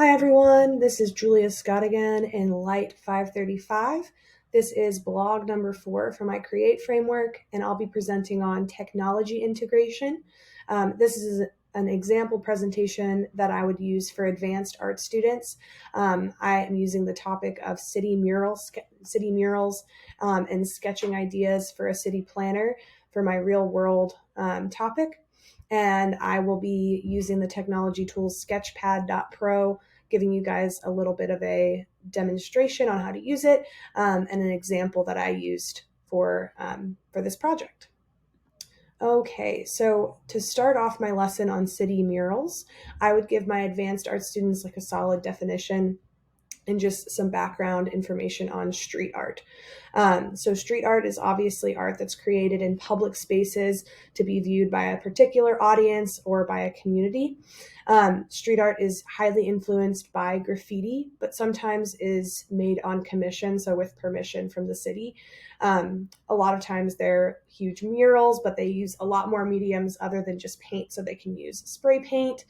Hi everyone, this is Julia Scott again in LITE535. This is blog number 4 for my Create framework, and I'll be presenting on technology integration. This is an example presentation that I would use for advanced art students. I am using the topic of city murals and sketching ideas for a city planner for my real world topic. And I will be using the technology tool sketchpad.pro, giving you guys a little bit of a demonstration on how to use it, and an example that I used for this project. Okay, so to start off my lesson on city murals, I would give my advanced art students like a solid definition and just some background information on street art. So street art is obviously art that's created in public spaces to be viewed by a particular audience or by a community. Street art is highly influenced by graffiti, but sometimes is made on commission, so with permission from the city. A lot of times they're huge murals, but they use a lot more mediums other than just paint. So they can use spray paint,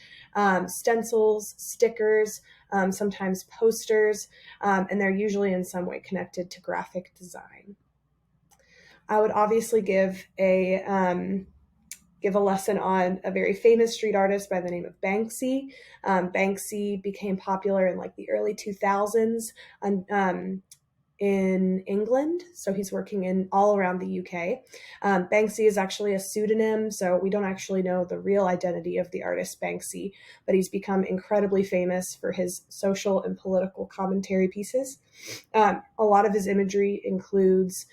stencils, stickers, sometimes posters, and they're usually in some way connected to graphic design. I would obviously give a lesson on a very famous street artist by the name of Banksy. Banksy became popular in like the early 2000s in England, so he's working in all around the UK. Banksy is actually a pseudonym, so we don't actually know the real identity of the artist Banksy, but he's become incredibly famous for his social and political commentary pieces. A lot of his imagery includes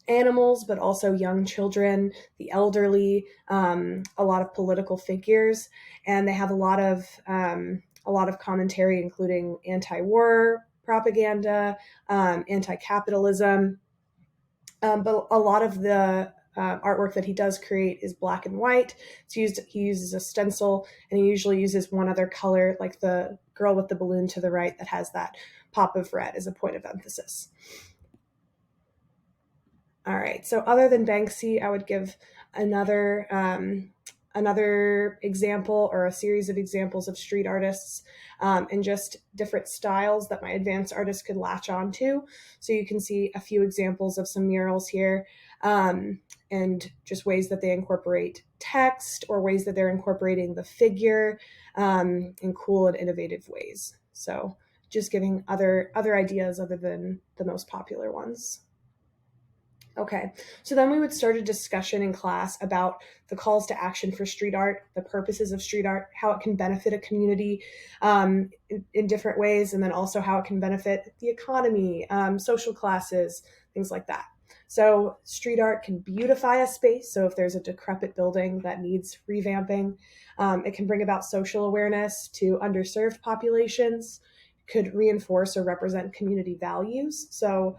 animals, but also young children, the elderly, a lot of political figures, and they have a lot of commentary, including anti-war propaganda, anti-capitalism, but a lot of the artwork that he does create is black and white. He uses a stencil, and he usually uses one other color, like the girl with the balloon to the right that has that pop of red as a point of emphasis. All right, so other than Banksy, I would give another example or a series of examples of street artists and just different styles that my advanced artists could latch on to. So you can see a few examples of some murals here, and just ways that they incorporate text or ways that they're incorporating the figure in cool and innovative ways. So just giving other ideas other than the most popular ones. Okay, so then we would start a discussion in class about the calls to action for street art, the purposes of street art, how it can benefit a community in different ways, and then also how it can benefit the economy, social classes, things like that. So street art can beautify a space. So if there's a decrepit building that needs revamping, it can bring about social awareness to underserved populations, could reinforce or represent community values. So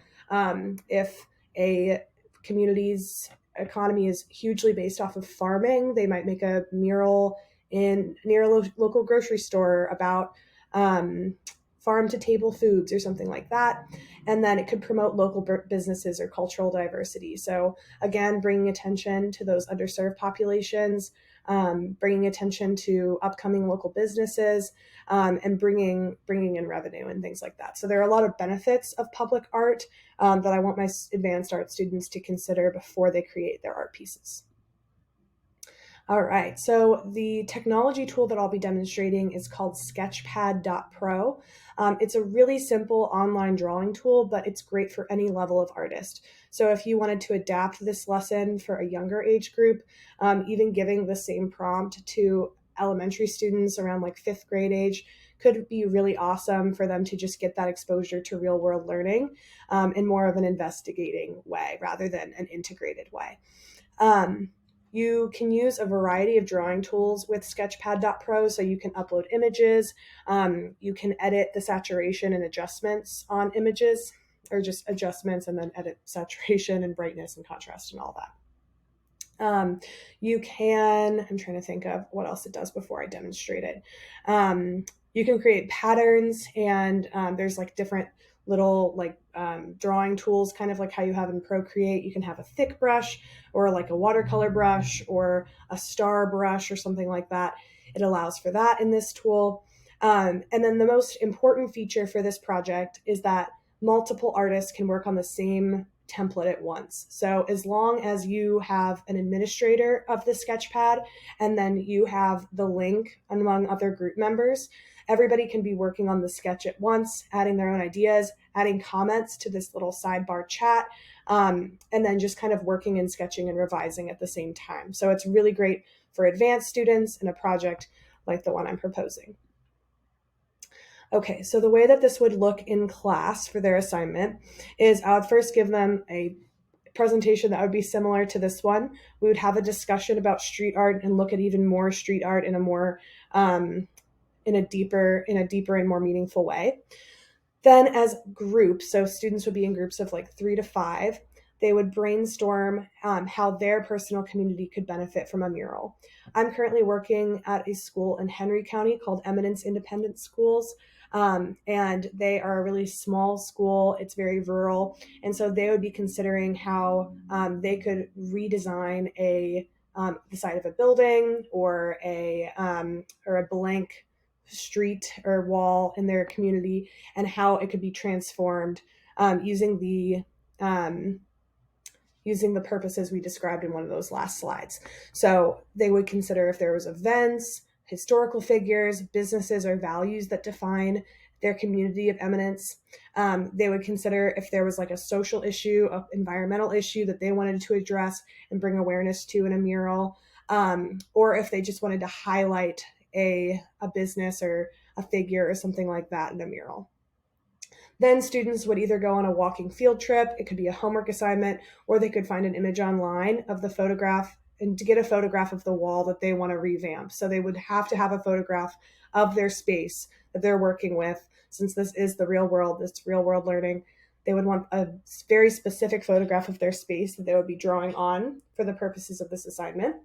if a community's economy is hugely based off of farming, they might make a mural near a local grocery store about farm to table foods or something like that. And then it could promote local businesses or cultural diversity. So again, bringing attention to those underserved populations, bringing attention to upcoming local businesses, and bringing in revenue and things like that. So there are a lot of benefits of public art that I want my advanced art students to consider before they create their art pieces. All right, so the technology tool that I'll be demonstrating is called sketchpad.pro. It's a really simple online drawing tool, but it's great for any level of artist. So if you wanted to adapt this lesson for a younger age group, even giving the same prompt to elementary students around like 5th grade age could be really awesome for them to just get that exposure to real world learning in more of an investigating way rather than an integrated way. You can use a variety of drawing tools with sketchpad.pro, so you can upload images, you can edit the saturation and adjustments on images, or just adjustments and then edit saturation and brightness and contrast and all that. You can, I'm trying to think of what else it does before I demonstrate it. You can create patterns, and there's like different little like drawing tools, kind of like how you have in Procreate. You can have a thick brush or like a watercolor brush or a star brush or something like that. It allows for that in this tool. And then the most important feature for this project is that multiple artists can work on the same template at once. So as long as you have an administrator of the Sketchpad and then you have the link among other group members, everybody can be working on the sketch at once, adding their own ideas, adding comments to this little sidebar chat, and then just kind of working and sketching and revising at the same time. So it's really great for advanced students in a project like the one I'm proposing. Okay, so the way that this would look in class for their assignment is I would first give them a presentation that would be similar to this one. We would have a discussion about street art and look at even more street art in a more in a deeper and more meaningful way. Then as groups, so students would be in groups of like 3 to 5, they would brainstorm how their personal community could benefit from a mural. I'm currently working at a school in Henry County called Eminence Independent Schools. And they are a really small school. It's very rural. And so they would be considering how they could redesign the side of a building or a blank street or wall in their community, and how it could be transformed using the purposes we described in one of those last slides. So they would consider if there was events, historical figures, businesses, or values that define their community of eminence. They would consider if there was like a social issue, an environmental issue that they wanted to address and bring awareness to in a mural, or if they just wanted to highlight a business or a figure or something like that in a mural. Then students would either go on a walking field trip, it could be a homework assignment, or they could find an image online of the photograph and to get a photograph of the wall that they want to revamp. So they would have to have a photograph of their space that they're working with. Since this is the real world, this real world learning, they would want a very specific photograph of their space that they would be drawing on for the purposes of this assignment.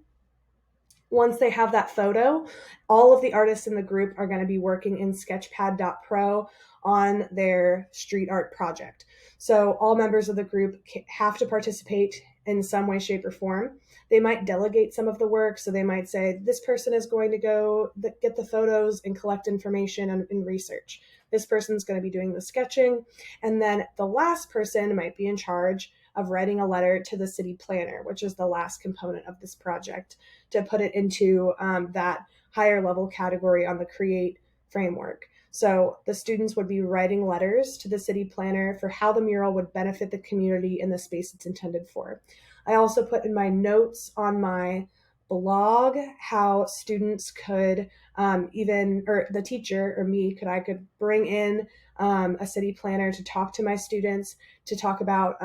Once they have that photo, all of the artists in the group are going to be working in sketchpad.pro on their street art project. So all members of the group have to participate in some way, shape, or form. They might delegate some of the work. So they might say, this person is going to go get the photos and collect information and research. This person's going to be doing the sketching. And then the last person might be in charge of writing a letter to the city planner, which is the last component of this project, to put it into that higher level category on the CREATE framework. So the students would be writing letters to the city planner for how the mural would benefit the community in the space it's intended for. I also put in my notes on my blog how students could or the teacher or me could bring in a city planner to talk to my students, to talk about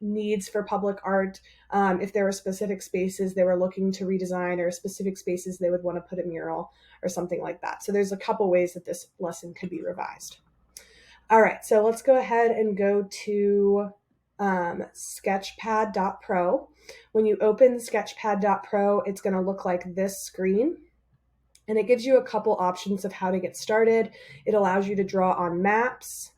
needs for public art, if there were specific spaces they were looking to redesign or specific spaces they would want to put a mural or something like that. So there's a couple ways that this lesson could be revised. All right, so let's go ahead and go to sketchpad.pro. When you open sketchpad.pro, it's going to look like this screen. And it gives you a couple options of how to get started. It allows you to draw on maps.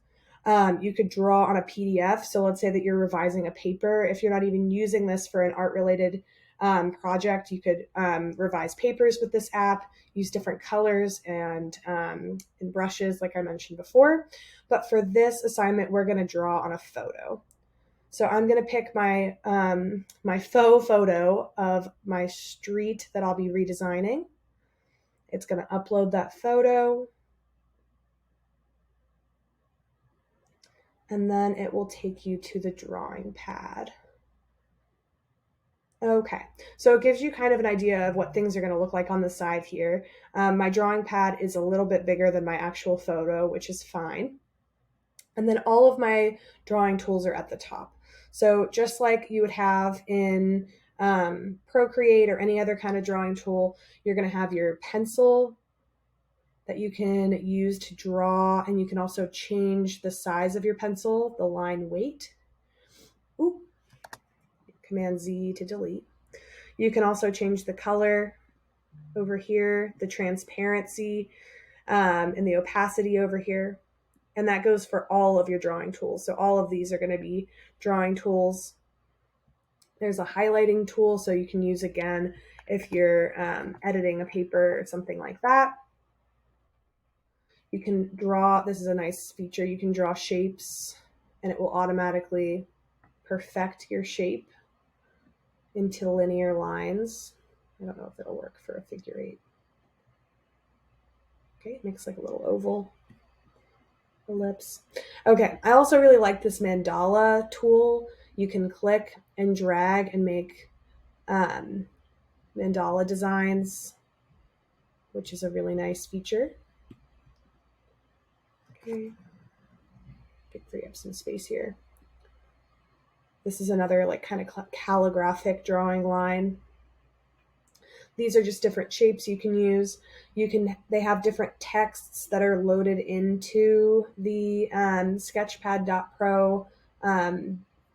You could draw on a PDF. So let's say that you're revising a paper. If you're not even using this for an art-related project, you could revise papers with this app, use different colors and brushes like I mentioned before. But for this assignment, we're going to draw on a photo. So I'm going to pick my my faux photo of my street that I'll be redesigning. It's going to upload that photo. And then it will take you to the drawing pad. Okay, so it gives you kind of an idea of what things are going to look like on the side here. My drawing pad is a little bit bigger than my actual photo, which is fine. And then all of my drawing tools are at the top. So just like you would have in Procreate or any other kind of drawing tool, you're going to have your pencil that you can use to draw, and you can also change the size of your pencil, the line weight. Ooh. Command Z to delete. You can also change the color over here, the transparency, and the opacity over here. And that goes for all of your drawing tools. So all of these are going to be drawing tools. There's a highlighting tool, so you can use again if you're editing a paper or something like that. You can draw, this is a nice feature, you can draw shapes and it will automatically perfect your shape into linear lines. I don't know if it'll work for a figure 8. Okay, it makes like a little oval ellipse. Okay, I also really like this mandala tool. You can click and drag and make mandala designs, which is a really nice feature. Okay, free up some space here. This is another like kind of calligraphic drawing line. These are just different shapes you can use. They have different texts that are loaded into the Sketchpad.pro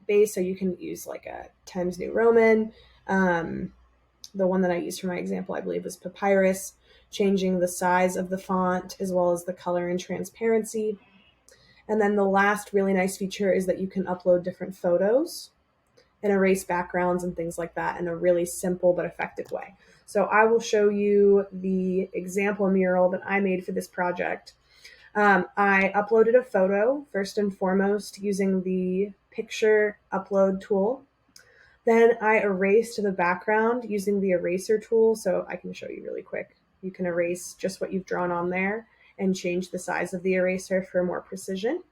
base, so you can use like a Times New Roman. The one that I used for my example, I believe, was Papyrus, changing the size of the font as well as the color and transparency. And then the last really nice feature is that you can upload different photos and erase backgrounds and things like that in a really simple but effective way. So I will show you the example mural that I made for this project. I uploaded a photo first and foremost using the picture upload tool. Then I erased the background using the eraser tool. So I can show you really quick. You can erase just what you've drawn on there and change the size of the eraser for more precision.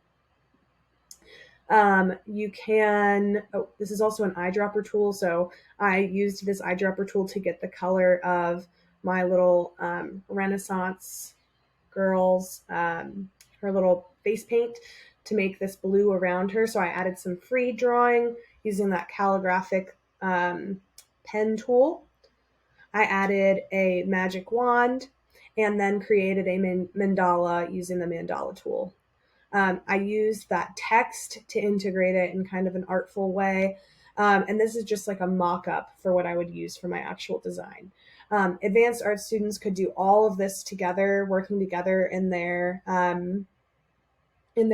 You can, this is also an eyedropper tool. So I used this eyedropper tool to get the color of my little Renaissance girl's, her little face paint to make this blue around her. So I added some free drawing using that calligraphic pen tool. I added a magic wand and then created a mandala using the mandala tool. I used that text to integrate it in kind of an artful way. And this is just like a mock-up for what I would use for my actual design. Advanced art students could do all of this together, working together in their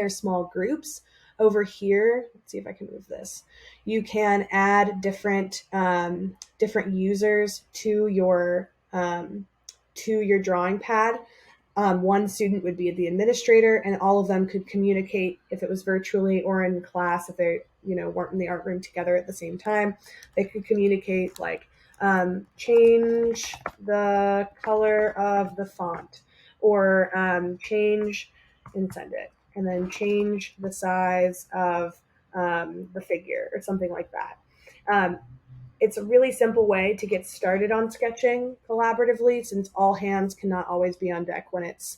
small groups. Over here, let's see if I can move this. You can add different users to your drawing pad. One student would be the administrator, and all of them could communicate if it was virtually or in class. If they, weren't in the art room together at the same time, they could communicate like change the color of the font, or change and send it, and then change the size of the figure or something like that. It's a really simple way to get started on sketching collaboratively, since all hands cannot always be on deck when it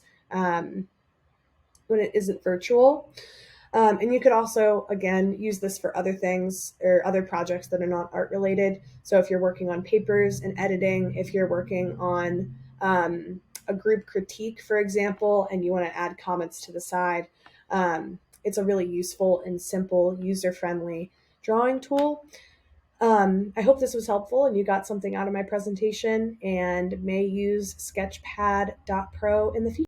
isn't virtual. And you could also, again, use this for other things or other projects that are not art related. So if you're working on papers and editing, if you're working on a group critique, for example, and you want to add comments to the side, it's a really useful and simple, user-friendly drawing tool. I hope this was helpful and you got something out of my presentation and may use Sketchpad.pro in the future.